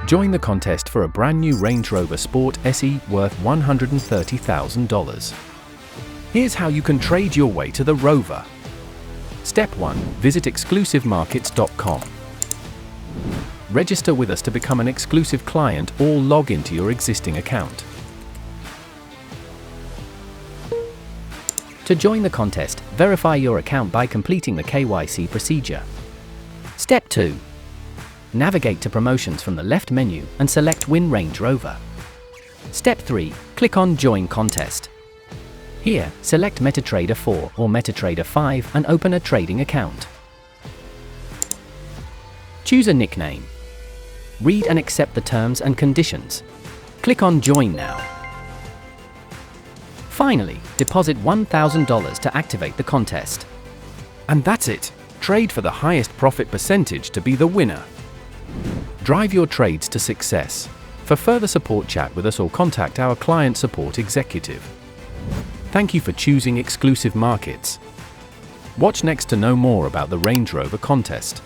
Join the contest for a brand new Range Rover Sport SE worth $130,000. Here's how you can trade your way to the Rover. Step 1. Visit exclusivemarkets.com. Register with us to become an exclusive client or log into your existing account. To join the contest, verify your account by completing the KYC procedure. Step 2. Navigate to promotions from the left menu and select Win Range Rover. Step 3. Click on Join Contest. Here, select MetaTrader 4 or MetaTrader 5 and open a trading account. Choose a nickname. Read and accept the terms and conditions. Click on Join Now. Finally, deposit $1,000 to activate the contest. And that's it. Trade for the highest profit percentage to be the winner. Drive your trades to success. For further support, chat with us or contact our client support executive. Thank you for choosing Exclusive Markets. Watch next to know more about the Range Rover contest.